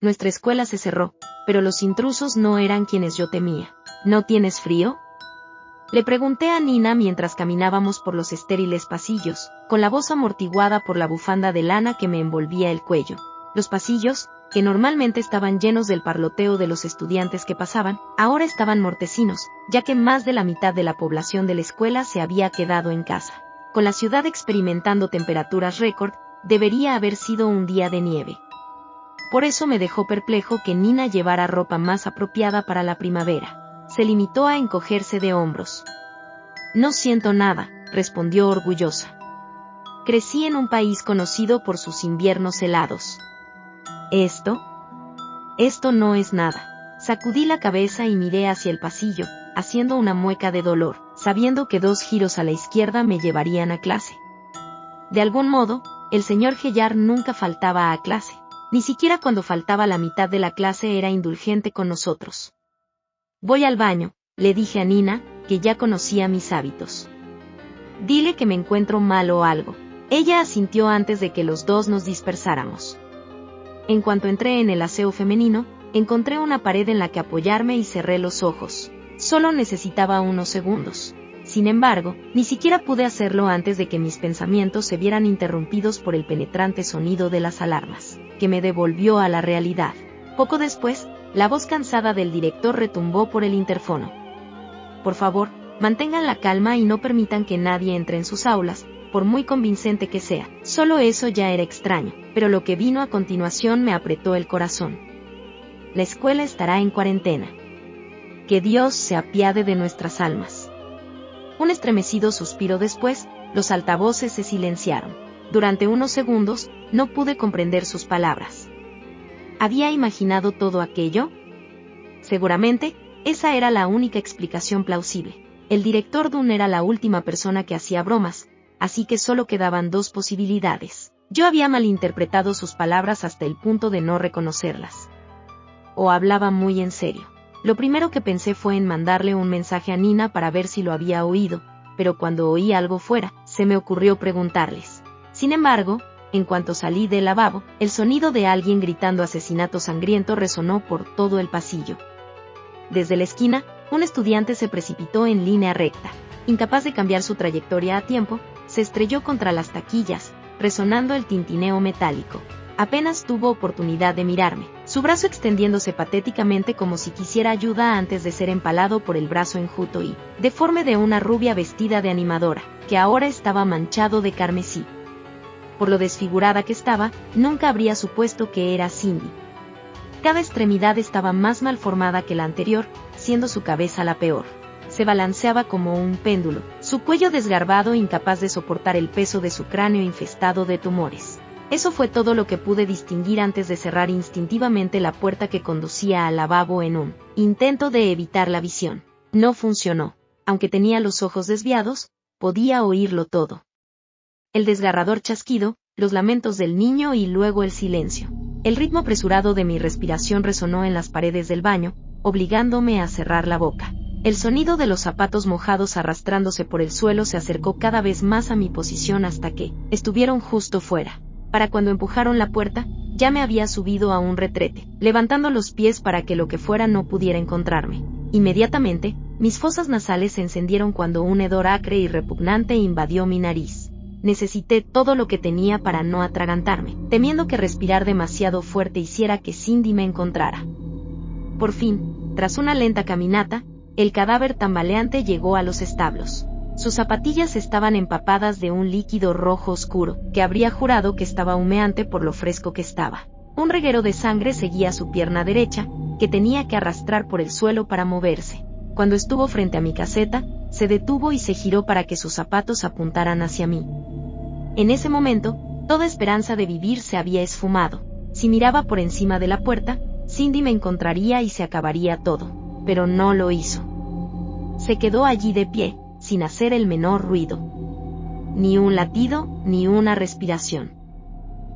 Nuestra escuela se cerró, pero los intrusos no eran quienes yo temía. ¿No tienes frío?, le pregunté a Nina mientras caminábamos por los estériles pasillos, con la voz amortiguada por la bufanda de lana que me envolvía el cuello. Los pasillos, que normalmente estaban llenos del parloteo de los estudiantes que pasaban, ahora estaban mortecinos, ya que más de la mitad de la población de la escuela se había quedado en casa. Con la ciudad experimentando temperaturas récord, debería haber sido un día de nieve. Por eso me dejó perplejo que Nina llevara ropa más apropiada para la primavera. Se limitó a encogerse de hombros. No siento nada, respondió orgullosa. Crecí en un país conocido por sus inviernos helados. Esto no es nada. Sacudí la cabeza y miré hacia el pasillo, haciendo una mueca de dolor, sabiendo que 2 giros a la izquierda me llevarían a clase. De algún modo, el señor Gellar nunca faltaba a clase. Ni siquiera cuando faltaba la mitad de la clase era indulgente con nosotros. Voy al baño, le dije a Nina, que ya conocía mis hábitos. Dile que me encuentro mal o algo. Ella asintió antes de que los dos nos dispersáramos. En cuanto entré en el aseo femenino, encontré una pared en la que apoyarme y cerré los ojos. Solo necesitaba unos segundos. Sin embargo, ni siquiera pude hacerlo antes de que mis pensamientos se vieran interrumpidos por el penetrante sonido de las alarmas, que me devolvió a la realidad. Poco después, la voz cansada del director retumbó por el interfono. Por favor, mantengan la calma y no permitan que nadie entre en sus aulas, por muy convincente que sea. Solo eso ya era extraño, pero lo que vino a continuación me apretó el corazón. La escuela estará en cuarentena. Que Dios se apiade de nuestras almas. Un estremecido suspiro después, los altavoces se silenciaron. Durante unos segundos, no pude comprender sus palabras. ¿Había imaginado todo aquello? Seguramente, esa era la única explicación plausible. El director Dunn era la última persona que hacía bromas, así que solo quedaban 2 posibilidades. Yo había malinterpretado sus palabras hasta el punto de no reconocerlas. O hablaba muy en serio. Lo primero que pensé fue en mandarle un mensaje a Nina para ver si lo había oído, pero cuando oí algo fuera, se me ocurrió preguntarles. Sin embargo, en cuanto salí del lavabo, el sonido de alguien gritando asesinato sangriento resonó por todo el pasillo. Desde la esquina, un estudiante se precipitó en línea recta. Incapaz de cambiar su trayectoria a tiempo, se estrelló contra las taquillas, resonando el tintineo metálico. Apenas tuvo oportunidad de mirarme, su brazo extendiéndose patéticamente como si quisiera ayuda antes de ser empalado por el brazo enjuto y deforme de una rubia vestida de animadora, que ahora estaba manchado de carmesí. Por lo desfigurada que estaba, nunca habría supuesto que era Cindy. Cada extremidad estaba más mal formada que la anterior, siendo su cabeza la peor. Se balanceaba como un péndulo, su cuello desgarbado incapaz de soportar el peso de su cráneo infestado de tumores. Eso fue todo lo que pude distinguir antes de cerrar instintivamente la puerta que conducía al lavabo en un intento de evitar la visión. No funcionó. Aunque tenía los ojos desviados, podía oírlo todo. El desgarrador chasquido, los lamentos del niño y luego el silencio. El ritmo apresurado de mi respiración resonó en las paredes del baño, obligándome a cerrar la boca. El sonido de los zapatos mojados arrastrándose por el suelo se acercó cada vez más a mi posición hasta que estuvieron justo fuera. Para cuando empujaron la puerta, ya me había subido a un retrete, levantando los pies para que lo que fuera no pudiera encontrarme. Inmediatamente, mis fosas nasales se encendieron cuando un hedor acre y repugnante invadió mi nariz. Necesité todo lo que tenía para no atragantarme, temiendo que respirar demasiado fuerte hiciera que Cindy me encontrara. Por fin, tras una lenta caminata, el cadáver tambaleante llegó a los establos. Sus zapatillas estaban empapadas de un líquido rojo oscuro, que habría jurado que estaba humeante por lo fresco que estaba. Un reguero de sangre seguía su pierna derecha, que tenía que arrastrar por el suelo para moverse. Cuando estuvo frente a mi caseta, se detuvo y se giró para que sus zapatos apuntaran hacia mí. En ese momento, toda esperanza de vivir se había esfumado. Si miraba por encima de la puerta, Cindy me encontraría y se acabaría todo. Pero no lo hizo. Se quedó allí de pie, sin hacer el menor ruido. Ni un latido, ni una respiración.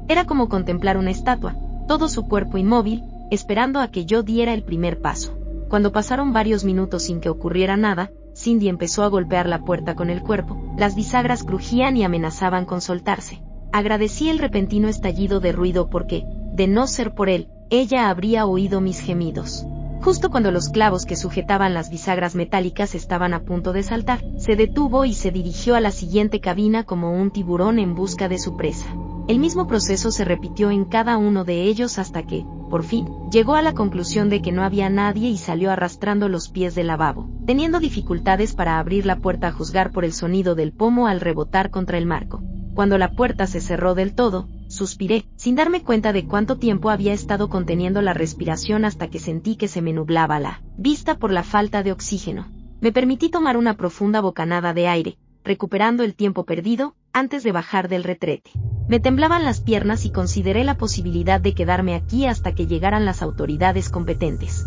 Era como contemplar una estatua, todo su cuerpo inmóvil, esperando a que yo diera el primer paso. Cuando pasaron varios minutos sin que ocurriera nada, Cindy empezó a golpear la puerta con el cuerpo, las bisagras crujían y amenazaban con soltarse. Agradecí el repentino estallido de ruido porque, de no ser por él, ella habría oído mis gemidos. Justo cuando los clavos que sujetaban las bisagras metálicas estaban a punto de saltar, se detuvo y se dirigió a la siguiente cabina como un tiburón en busca de su presa. El mismo proceso se repitió en cada uno de ellos hasta que, por fin, llegó a la conclusión de que no había nadie y salió arrastrando los pies del lavabo, teniendo dificultades para abrir la puerta a juzgar por el sonido del pomo al rebotar contra el marco. Cuando la puerta se cerró del todo, suspiré, sin darme cuenta de cuánto tiempo había estado conteniendo la respiración hasta que sentí que se me nublaba la vista por la falta de oxígeno. Me permití tomar una profunda bocanada de aire, recuperando el tiempo perdido, antes de bajar del retrete. Me temblaban las piernas y consideré la posibilidad de quedarme aquí hasta que llegaran las autoridades competentes.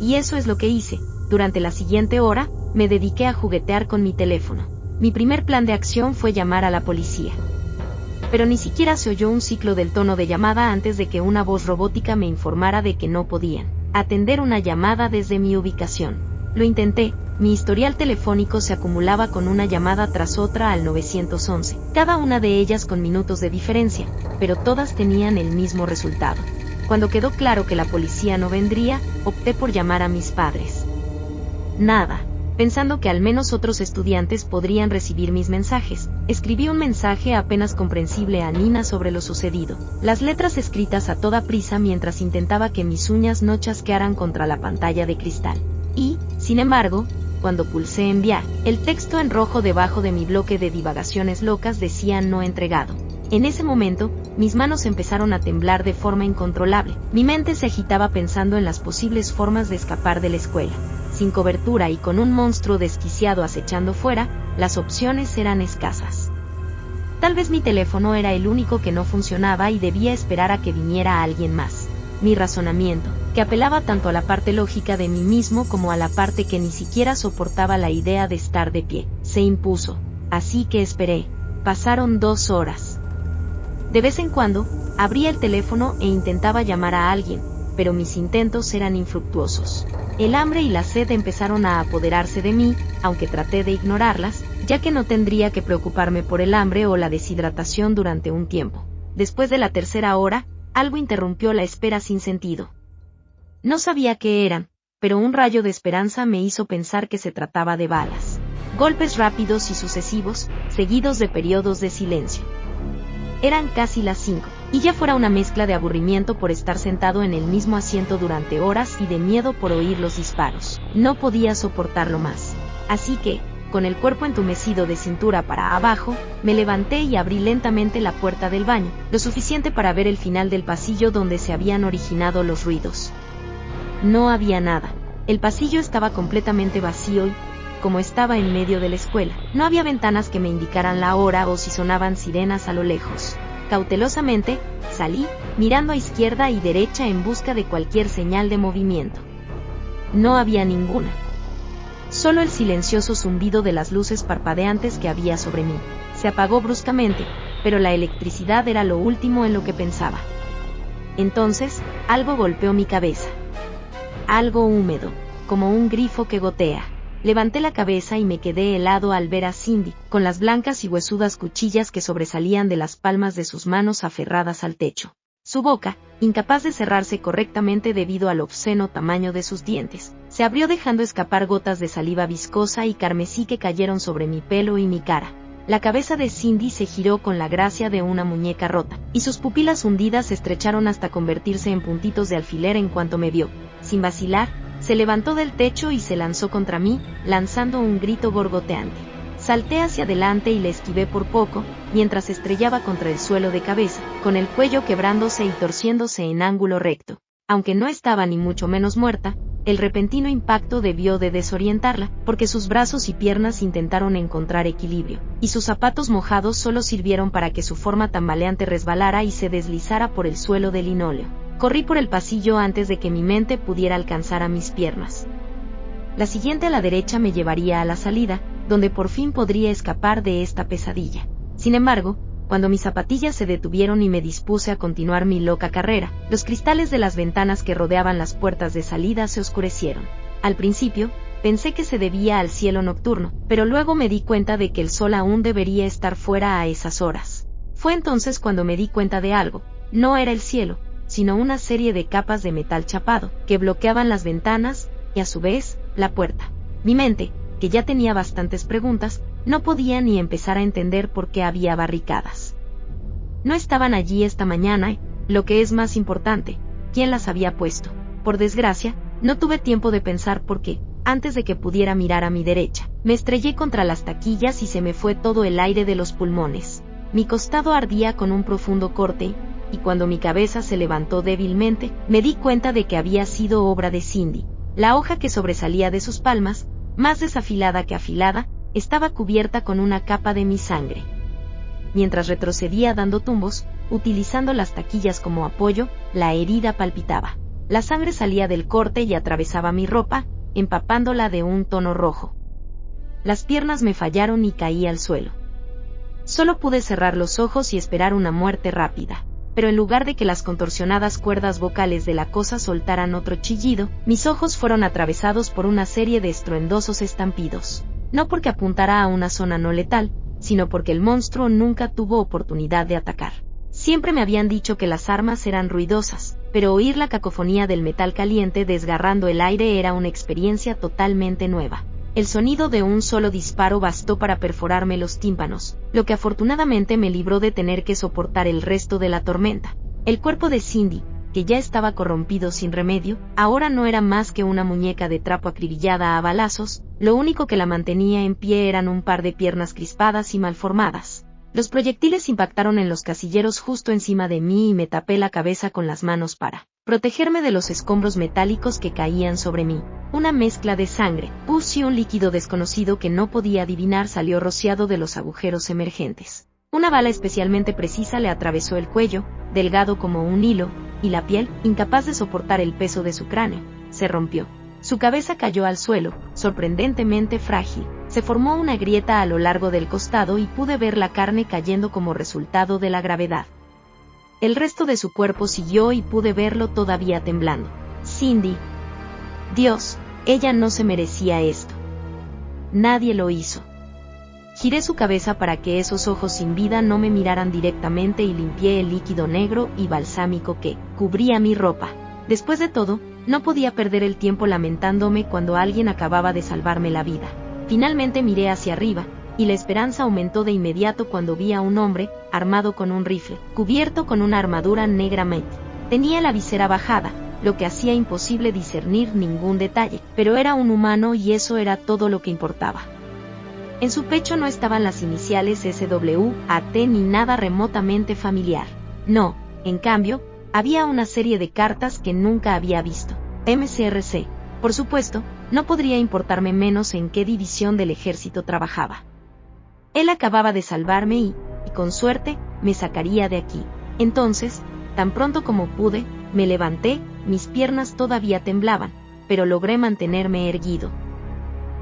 Y eso es lo que hice. Durante la siguiente hora, me dediqué a juguetear con mi teléfono. Mi primer plan de acción fue llamar a la policía. Pero ni siquiera se oyó un ciclo del tono de llamada antes de que una voz robótica me informara de que no podían atender una llamada desde mi ubicación. Lo intenté, mi historial telefónico se acumulaba con una llamada tras otra al 911, cada una de ellas con minutos de diferencia, pero todas tenían el mismo resultado. Cuando quedó claro que la policía no vendría, opté por llamar a mis padres. Nada. Pensando que al menos otros estudiantes podrían recibir mis mensajes, escribí un mensaje apenas comprensible a Nina sobre lo sucedido, las letras escritas a toda prisa mientras intentaba que mis uñas no chasquearan contra la pantalla de cristal. Y, sin embargo, cuando pulsé enviar, el texto en rojo debajo de mi bloque de divagaciones locas decía no entregado. En ese momento, mis manos empezaron a temblar de forma incontrolable. Mi mente se agitaba pensando en las posibles formas de escapar de la escuela. Sin cobertura y con un monstruo desquiciado acechando fuera, las opciones eran escasas. Tal vez mi teléfono era el único que no funcionaba y debía esperar a que viniera alguien más. Mi razonamiento, que apelaba tanto a la parte lógica de mí mismo como a la parte que ni siquiera soportaba la idea de estar de pie, se impuso. Así que esperé. Pasaron 2 horas. De vez en cuando, abría el teléfono e intentaba llamar a alguien, pero mis intentos eran infructuosos. El hambre y la sed empezaron a apoderarse de mí, aunque traté de ignorarlas, ya que no tendría que preocuparme por el hambre o la deshidratación durante un tiempo. Después de la 3ª hora, algo interrumpió la espera sin sentido. No sabía qué eran, pero un rayo de esperanza me hizo pensar que se trataba de balas. Golpes rápidos y sucesivos, seguidos de periodos de silencio. Eran casi las 5, y ya fuera una mezcla de aburrimiento por estar sentado en el mismo asiento durante horas y de miedo por oír los disparos. No podía soportarlo más. Así que, con el cuerpo entumecido de cintura para abajo, me levanté y abrí lentamente la puerta del baño, lo suficiente para ver el final del pasillo donde se habían originado los ruidos. No había nada. El pasillo estaba completamente vacío y, como estaba en medio de la escuela, no había ventanas que me indicaran la hora o si sonaban sirenas a lo lejos. Cautelosamente, salí, mirando a izquierda y derecha en busca de cualquier señal de movimiento. No había ninguna. Solo el silencioso zumbido de las luces parpadeantes que había sobre mí. Se apagó bruscamente, pero la electricidad era lo último en lo que pensaba. Entonces, algo golpeó mi cabeza. Algo húmedo, como un grifo que gotea. Levanté la cabeza y me quedé helado al ver a Cindy, con las blancas y huesudas cuchillas que sobresalían de las palmas de sus manos aferradas al techo. Su boca, incapaz de cerrarse correctamente debido al obsceno tamaño de sus dientes, se abrió dejando escapar gotas de saliva viscosa y carmesí que cayeron sobre mi pelo y mi cara. La cabeza de Cindy se giró con la gracia de una muñeca rota, y sus pupilas hundidas se estrecharon hasta convertirse en puntitos de alfiler en cuanto me vio. Sin vacilar, se levantó del techo y se lanzó contra mí, lanzando un grito gorgoteante. Salté hacia adelante y le esquivé por poco, mientras estrellaba contra el suelo de cabeza, con el cuello quebrándose y torciéndose en ángulo recto. Aunque no estaba ni mucho menos muerta, el repentino impacto debió de desorientarla, porque sus brazos y piernas intentaron encontrar equilibrio, y sus zapatos mojados solo sirvieron para que su forma tambaleante resbalara y se deslizara por el suelo de linóleo. Corrí por el pasillo antes de que mi mente pudiera alcanzar a mis piernas. La siguiente a la derecha me llevaría a la salida, donde por fin podría escapar de esta pesadilla. Sin embargo, cuando mis zapatillas se detuvieron y me dispuse a continuar mi loca carrera, los cristales de las ventanas que rodeaban las puertas de salida se oscurecieron. Al principio, pensé que se debía al cielo nocturno, pero luego me di cuenta de que el sol aún debería estar fuera a esas horas. Fue entonces cuando me di cuenta de algo. No era el cielo, sino una serie de capas de metal chapado, que bloqueaban las ventanas, y a su vez, la puerta. Mi mente, que ya tenía bastantes preguntas, no podía ni empezar a entender por qué había barricadas. No estaban allí esta mañana y, lo que es más importante, ¿quién las había puesto? Por desgracia, no tuve tiempo de pensar porque, antes de que pudiera mirar a mi derecha, me estrellé contra las taquillas y se me fue todo el aire de los pulmones. Mi costado ardía con un profundo corte, y cuando mi cabeza se levantó débilmente, me di cuenta de que había sido obra de Cindy. La hoja que sobresalía de sus palmas, más desafilada que afilada, estaba cubierta con una capa de mi sangre. Mientras retrocedía dando tumbos, utilizando las taquillas como apoyo, la herida palpitaba. La sangre salía del corte y atravesaba mi ropa, empapándola de un tono rojo. Las piernas me fallaron y caí al suelo. Solo pude cerrar los ojos y esperar una muerte rápida. Pero en lugar de que las contorsionadas cuerdas vocales de la cosa soltaran otro chillido, mis ojos fueron atravesados por una serie de estruendosos estampidos. No porque apuntara a una zona no letal, sino porque el monstruo nunca tuvo oportunidad de atacar. Siempre me habían dicho que las armas eran ruidosas, pero oír la cacofonía del metal caliente desgarrando el aire era una experiencia totalmente nueva. El sonido de un solo disparo bastó para perforarme los tímpanos, lo que afortunadamente me libró de tener que soportar el resto de la tormenta. El cuerpo de Cindy, que ya estaba corrompido sin remedio, ahora no era más que una muñeca de trapo acribillada a balazos, lo único que la mantenía en pie eran un par de piernas crispadas y malformadas. Los proyectiles impactaron en los casilleros justo encima de mí y me tapé la cabeza con las manos para protegerme de los escombros metálicos que caían sobre mí. Una mezcla de sangre, pus y un líquido desconocido que no podía adivinar salió rociado de los agujeros emergentes. Una bala especialmente precisa le atravesó el cuello, delgado como un hilo, y la piel, incapaz de soportar el peso de su cráneo, se rompió. Su cabeza cayó al suelo, sorprendentemente frágil. Se formó una grieta a lo largo del costado y pude ver la carne cayendo como resultado de la gravedad. El resto de su cuerpo siguió y pude verlo todavía temblando. Cindy. Dios, ella no se merecía esto. Nadie lo hizo. Giré su cabeza para que esos ojos sin vida no me miraran directamente y limpié el líquido negro y balsámico que cubría mi ropa. Después de todo, no podía perder el tiempo lamentándome cuando alguien acababa de salvarme la vida. Finalmente miré hacia arriba, y la esperanza aumentó de inmediato cuando vi a un hombre, armado con un rifle, cubierto con una armadura negra mate. Tenía la visera bajada, lo que hacía imposible discernir ningún detalle, pero era un humano y eso era todo lo que importaba. En su pecho no estaban las iniciales SWAT ni nada remotamente familiar. No, en cambio, había una serie de cartas que nunca había visto. MCRC. Por supuesto, no podría importarme menos en qué división del ejército trabajaba. Él acababa de salvarme y, con suerte, me sacaría de aquí. Entonces, tan pronto como pude, me levanté, mis piernas todavía temblaban, pero logré mantenerme erguido.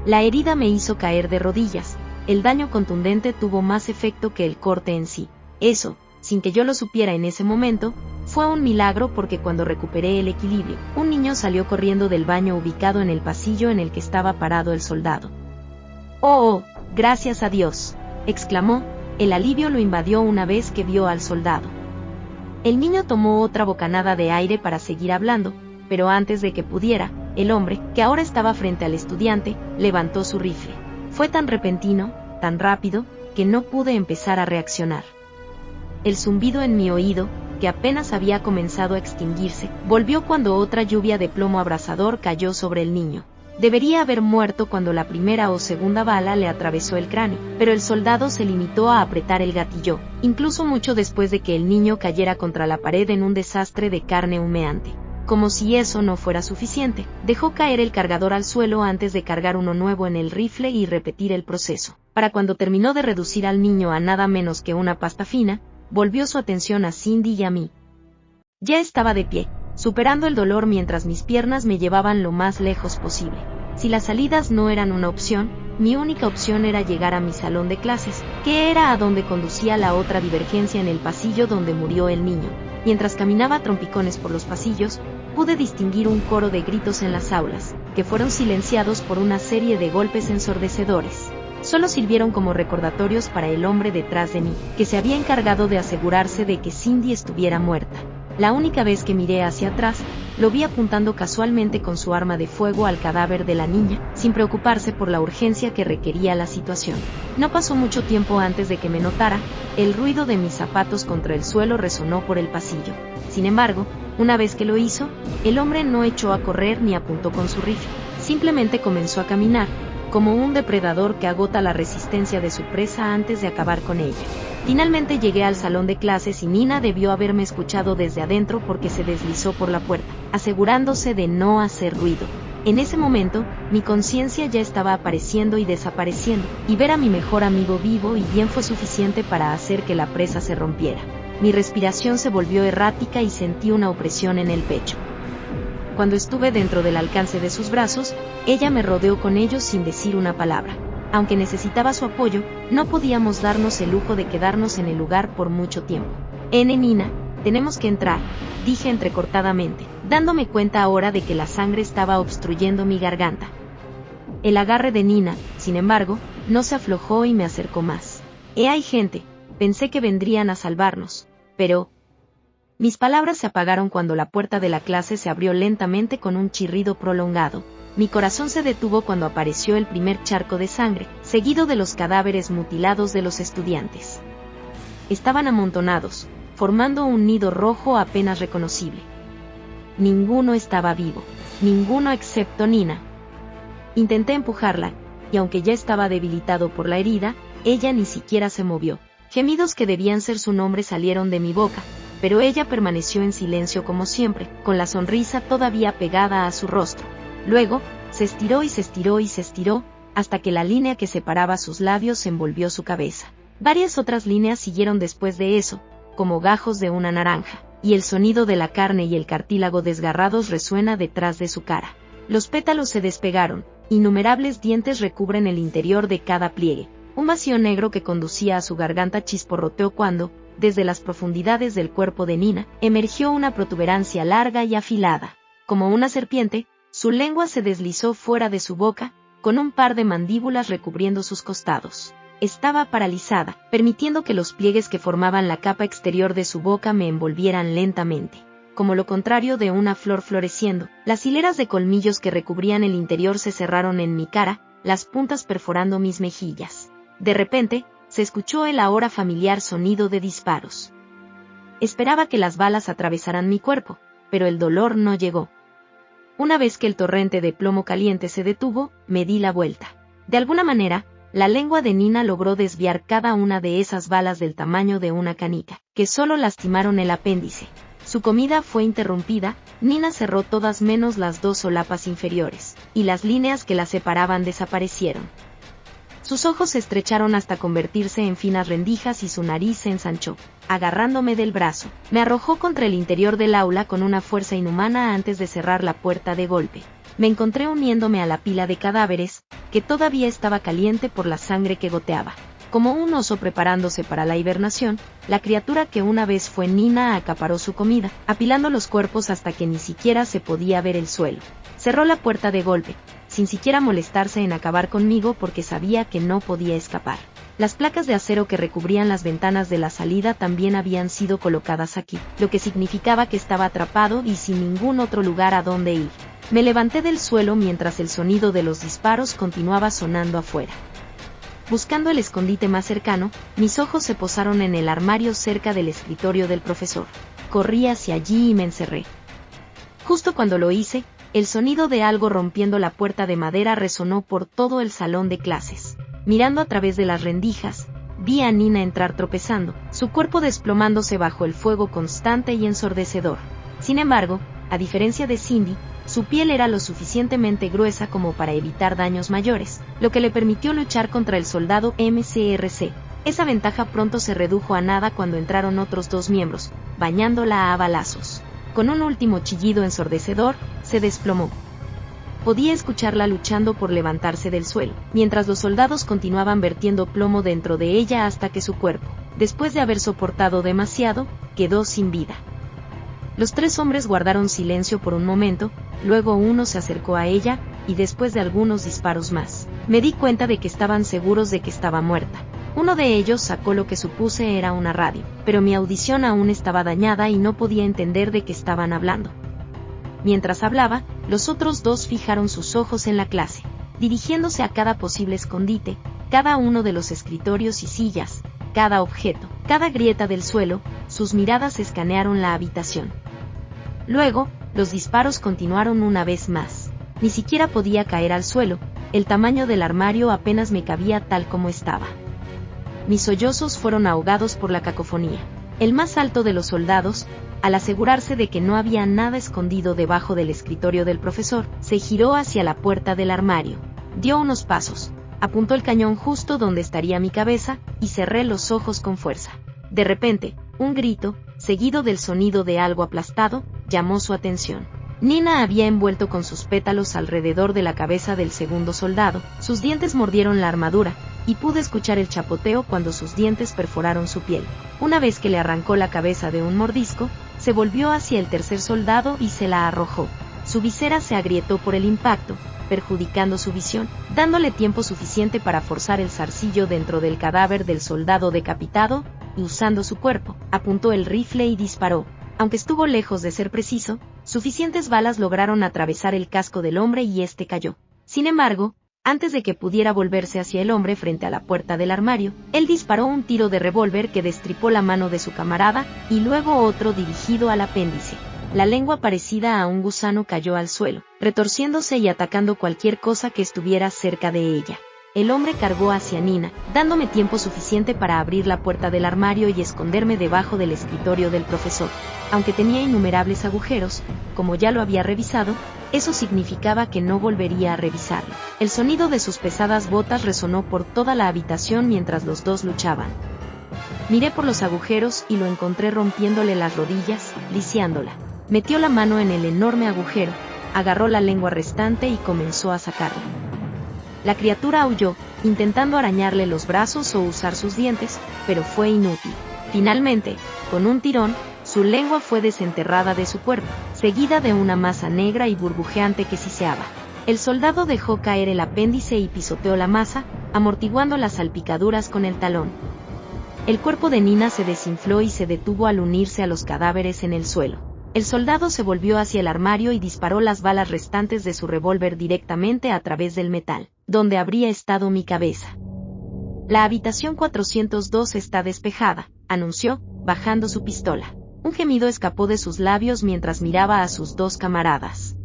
La herida me hizo caer de rodillas, el daño contundente tuvo más efecto que el corte en sí. Eso, sin que yo lo supiera en ese momento, fue un milagro porque cuando recuperé el equilibrio, un niño salió corriendo del baño ubicado en el pasillo en el que estaba parado el soldado. ¡Oh, gracias a Dios!, exclamó, el alivio lo invadió una vez que vio al soldado. El niño tomó otra bocanada de aire para seguir hablando, pero antes de que pudiera, el hombre, que ahora estaba frente al estudiante, levantó su rifle. Fue tan repentino, tan rápido, que no pude empezar a reaccionar. El zumbido en mi oído, que apenas había comenzado a extinguirse, volvió cuando otra lluvia de plomo abrasador cayó sobre el niño. Debería haber muerto cuando la primera o segunda bala le atravesó el cráneo, pero el soldado se limitó a apretar el gatillo, incluso mucho después de que el niño cayera contra la pared en un desastre de carne humeante. Como si eso no fuera suficiente, dejó caer el cargador al suelo antes de cargar uno nuevo en el rifle y repetir el proceso. Para cuando terminó de reducir al niño a nada menos que una pasta fina, volvió su atención a Cindy y a mí. Ya estaba de pie, superando el dolor mientras mis piernas me llevaban lo más lejos posible. Si las salidas no eran una opción, mi única opción era llegar a mi salón de clases, que era a donde conducía la otra divergencia en el pasillo donde murió el niño. Mientras caminaba a trompicones por los pasillos, pude distinguir un coro de gritos en las aulas, que fueron silenciados por una serie de golpes ensordecedores. Solo sirvieron como recordatorios para el hombre detrás de mí, que se había encargado de asegurarse de que Cindy estuviera muerta. La única vez que miré hacia atrás, lo vi apuntando casualmente con su arma de fuego al cadáver de la niña, sin preocuparse por la urgencia que requería la situación. No pasó mucho tiempo antes de que me notara, el ruido de mis zapatos contra el suelo resonó por el pasillo. Sin embargo, una vez que lo hizo, el hombre no echó a correr ni apuntó con su rifle, simplemente comenzó a caminar, como un depredador que agota la resistencia de su presa antes de acabar con ella. Finalmente llegué al salón de clases y Nina debió haberme escuchado desde adentro porque se deslizó por la puerta, asegurándose de no hacer ruido. En ese momento, mi conciencia ya estaba apareciendo y desapareciendo, y ver a mi mejor amigo vivo y bien fue suficiente para hacer que la presa se rompiera. Mi respiración se volvió errática y sentí una opresión en el pecho. Cuando estuve dentro del alcance de sus brazos, ella me rodeó con ellos sin decir una palabra. Aunque necesitaba su apoyo, no podíamos darnos el lujo de quedarnos en el lugar por mucho tiempo. Nina, tenemos que entrar, dije entrecortadamente, dándome cuenta ahora de que la sangre estaba obstruyendo mi garganta. El agarre de Nina, sin embargo, no se aflojó y me acercó más. Hay gente, pensé que vendrían a salvarnos, pero... Mis palabras se apagaron cuando la puerta de la clase se abrió lentamente con un chirrido prolongado. Mi corazón se detuvo cuando apareció el primer charco de sangre, seguido de los cadáveres mutilados de los estudiantes. Estaban amontonados, formando un nido rojo apenas reconocible. Ninguno estaba vivo, ninguno excepto Nina. Intenté empujarla, y aunque ya estaba debilitado por la herida, ella ni siquiera se movió. Gemidos que debían ser su nombre salieron de mi boca, pero ella permaneció en silencio como siempre, con la sonrisa todavía pegada a su rostro. Luego, se estiró y se estiró y se estiró, hasta que la línea que separaba sus labios envolvió su cabeza. Varias otras líneas siguieron después de eso, como gajos de una naranja, y el sonido de la carne y el cartílago desgarrados resuena detrás de su cara. Los pétalos se despegaron, innumerables dientes recubren el interior de cada pliegue. Un vacío negro que conducía a su garganta chisporroteó cuando, desde las profundidades del cuerpo de Nina, emergió una protuberancia larga y afilada. Como una serpiente, su lengua se deslizó fuera de su boca, con un par de mandíbulas recubriendo sus costados. Estaba paralizada, permitiendo que los pliegues que formaban la capa exterior de su boca me envolvieran lentamente. Como lo contrario de una flor floreciendo, las hileras de colmillos que recubrían el interior se cerraron en mi cara, las puntas perforando mis mejillas. De repente, se escuchó el ahora familiar sonido de disparos. Esperaba que las balas atravesaran mi cuerpo, pero el dolor no llegó. Una vez que el torrente de plomo caliente se detuvo, me di la vuelta. De alguna manera, la lengua de Nina logró desviar cada una de esas balas del tamaño de una canica, que solo lastimaron el apéndice. Su comida fue interrumpida, Nina cerró todas menos las dos solapas inferiores, y las líneas que la separaban desaparecieron. Sus ojos se estrecharon hasta convertirse en finas rendijas y su nariz se ensanchó. Agarrándome del brazo, me arrojó contra el interior del aula con una fuerza inhumana antes de cerrar la puerta de golpe. Me encontré uniéndome a la pila de cadáveres, que todavía estaba caliente por la sangre que goteaba. Como un oso preparándose para la hibernación, la criatura que una vez fue Nina acaparó su comida, apilando los cuerpos hasta que ni siquiera se podía ver el suelo. Cerró la puerta de golpe, sin siquiera molestarse en acabar conmigo porque sabía que no podía escapar. Las placas de acero que recubrían las ventanas de la salida también habían sido colocadas aquí, lo que significaba que estaba atrapado y sin ningún otro lugar a donde ir. Me levanté del suelo mientras el sonido de los disparos continuaba sonando afuera. Buscando el escondite más cercano, mis ojos se posaron en el armario cerca del escritorio del profesor. Corrí hacia allí y me encerré. Justo cuando lo hice, el sonido de algo rompiendo la puerta de madera resonó por todo el salón de clases. Mirando a través de las rendijas, vi a Nina entrar tropezando, su cuerpo desplomándose bajo el fuego constante y ensordecedor. Sin embargo, a diferencia de Cindy, su piel era lo suficientemente gruesa como para evitar daños mayores, lo que le permitió luchar contra el soldado MCRC. Esa ventaja pronto se redujo a nada cuando entraron otros dos miembros, bañándola a balazos. Con un último chillido ensordecedor, se desplomó. Podía escucharla luchando por levantarse del suelo, mientras los soldados continuaban vertiendo plomo dentro de ella hasta que su cuerpo, después de haber soportado demasiado, quedó sin vida. Los tres hombres guardaron silencio por un momento, luego uno se acercó a ella, y después de algunos disparos más, me di cuenta de que estaban seguros de que estaba muerta. Uno de ellos sacó lo que supuse era una radio, pero mi audición aún estaba dañada y no podía entender de qué estaban hablando. Mientras hablaba, los otros dos fijaron sus ojos en la clase, dirigiéndose a cada posible escondite, cada uno de los escritorios y sillas, cada objeto, cada grieta del suelo. Sus miradas escanearon la habitación. Luego, los disparos continuaron una vez más. Ni siquiera podía caer al suelo, el tamaño del armario apenas me cabía tal como estaba. Mis sollozos fueron ahogados por la cacofonía. El más alto de los soldados, al asegurarse de que no había nada escondido debajo del escritorio del profesor, se giró hacia la puerta del armario. Dio unos pasos, apuntó el cañón justo donde estaría mi cabeza, y cerré los ojos con fuerza. De repente, un grito, seguido del sonido de algo aplastado, llamó su atención. Nina había envuelto con sus pétalos alrededor de la cabeza del segundo soldado, sus dientes mordieron la armadura, y pude escuchar el chapoteo cuando sus dientes perforaron su piel. Una vez que le arrancó la cabeza de un mordisco, se volvió hacia el tercer soldado y se la arrojó. Su visera se agrietó por el impacto, perjudicando su visión, dándole tiempo suficiente para forzar el zarcillo dentro del cadáver del soldado decapitado, y usando su cuerpo, apuntó el rifle y disparó. Aunque estuvo lejos de ser preciso, suficientes balas lograron atravesar el casco del hombre y este cayó. Sin embargo, antes de que pudiera volverse hacia el hombre frente a la puerta del armario, él disparó un tiro de revólver que destripó la mano de su camarada, y luego otro dirigido al apéndice. La lengua parecida a un gusano cayó al suelo, retorciéndose y atacando cualquier cosa que estuviera cerca de ella. El hombre cargó hacia Nina, dándome tiempo suficiente para abrir la puerta del armario y esconderme debajo del escritorio del profesor. Aunque tenía innumerables agujeros, como ya lo había revisado, eso significaba que no volvería a revisarlo. El sonido de sus pesadas botas resonó por toda la habitación mientras los dos luchaban. Miré por los agujeros y lo encontré rompiéndole las rodillas, lisiándola. Metió la mano en el enorme agujero, agarró la lengua restante y comenzó a sacarla. La criatura aulló, intentando arañarle los brazos o usar sus dientes, pero fue inútil. Finalmente, con un tirón, su lengua fue desenterrada de su cuerpo, seguida de una masa negra y burbujeante que siseaba. El soldado dejó caer el apéndice y pisoteó la masa, amortiguando las salpicaduras con el talón. El cuerpo de Nina se desinfló y se detuvo al unirse a los cadáveres en el suelo. El soldado se volvió hacia el armario y disparó las balas restantes de su revólver directamente a través del metal, donde habría estado mi cabeza. La habitación 402 está despejada, anunció, bajando su pistola. Un gemido escapó de sus labios mientras miraba a sus dos camaradas.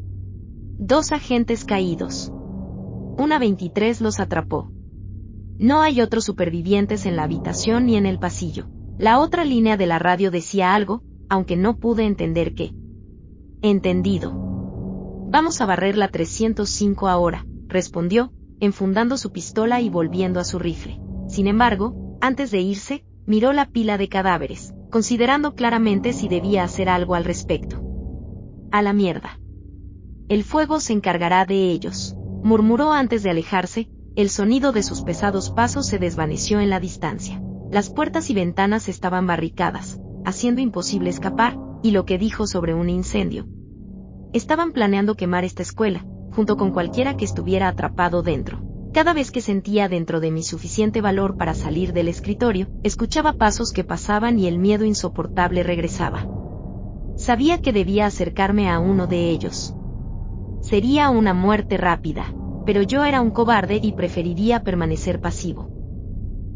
2 agentes caídos. Una 23 los atrapó. No hay otros supervivientes en la habitación ni en el pasillo. La otra línea de la radio decía algo, aunque no pude entender qué. Entendido. Vamos a barrer la 305 ahora, respondió, enfundando su pistola y volviendo a su rifle. Sin embargo, antes de irse, miró la pila de cadáveres, considerando claramente si debía hacer algo al respecto. A la mierda. El fuego se encargará de ellos, murmuró antes de alejarse. El sonido de sus pesados pasos se desvaneció en la distancia. Las puertas y ventanas estaban barricadas, haciendo imposible escapar, y lo que dijo sobre un incendio. Estaban planeando quemar esta escuela, junto con cualquiera que estuviera atrapado dentro. Cada vez que sentía dentro de mí suficiente valor para salir del escritorio, escuchaba pasos que pasaban y el miedo insoportable regresaba. Sabía que debía acercarme a uno de ellos. Sería una muerte rápida, pero yo era un cobarde y preferiría permanecer pasivo.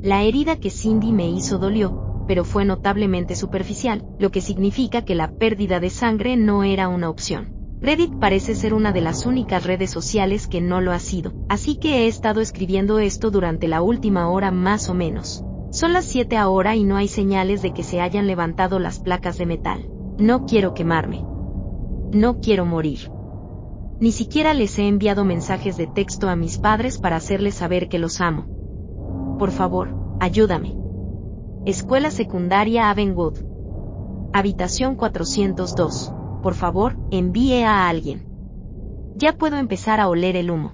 La herida que Cindy me hizo dolió, pero fue notablemente superficial, lo que significa que la pérdida de sangre no era una opción. Reddit parece ser una de las únicas redes sociales que no lo ha sido, así que he estado escribiendo esto durante la última hora más o menos. Son las 7 ahora y no hay señales de que se hayan levantado las placas de metal. No quiero quemarme. No quiero morir. Ni siquiera les he enviado mensajes de texto a mis padres para hacerles saber que los amo. Por favor, ayúdame. Escuela Secundaria Avonwood. Habitación 402. Por favor, envíe a alguien. Ya puedo empezar a oler el humo.